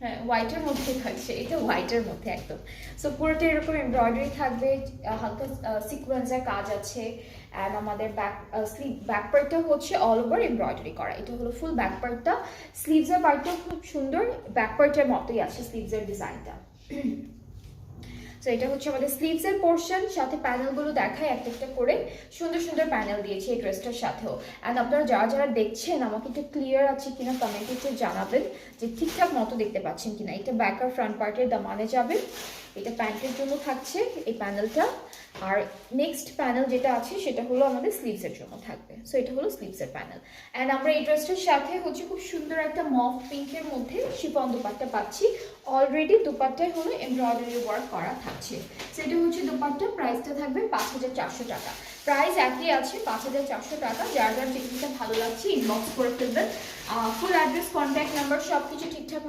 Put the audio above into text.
হ্যাঁ, হোয়াইটের মধ্যে থাকছে, এটা হোয়াইটের মধ্যে একদম। সো পুরোটা এরকম এমব্রয়ডারি থাকবে, হালকা সিকোয়েন্সের কাজ আছে। অ্যান্ড আমাদের স্লিভ ব্যাক পার্টটা হচ্ছে অল ওভার এমব্রয়ডারি করা, এটা হলো ফুল ব্যাক পার্টটা। স্লিভসের পার্টটাও খুব সুন্দর, ব্যাক পার্টের মতোই আছে স্লিভসের ডিজাইনটা। তো এটা হচ্ছে আমাদের স্লিভসের পোর্শন, সাথে প্যানেলগুলো দেখায় একটা একটা করে, সুন্দর সুন্দর প্যানেল দিয়েছি এই ড্রেসটার সাথেও। অ্যান্ড আপনারা যারা যারা দেখছেন আমাকে একটু ক্লিয়ার আছে কিনা কমেন্টে একটু জানাবেন যে ঠিকঠাক মতো দেখতে পাচ্ছেন কিনা। এটা ব্যাক আর ফ্রন্ট পার্টের দামানে যাবে, এটা প্যান্টের জন্য থাকছে এই প্যানেলটা। আর নেক্সট প্যানেল যেটা আছে সেটা হলো আমাদের স্লিভসের জন্য থাকবে। সো এটা হলো স্লিভসের প্যানেল। অ্যান্ড আমরা এই ড্রেসটার সাথে হচ্ছে খুব সুন্দর একটা মফ পিঙ্কের মধ্যে শিফন দুপাট্টা পাচ্ছি। অলরেডি দুপাট্টায় হলো এমব্রয়ডারি ওয়ার্ক করা থাকছে। সেটা হচ্ছে দুপাট্টা, প্রাইসটা থাকবে 5,400 টাকা। প্রাইস একই আছে 5,400 টাকা। যার যার যেটা ভালো লাগছে ইনবক্স করে ফেলবেন। ফুল অ্যাড্রেস, কন্ট্যাক্ট নাম্বার সব কিছু ঠিকঠাক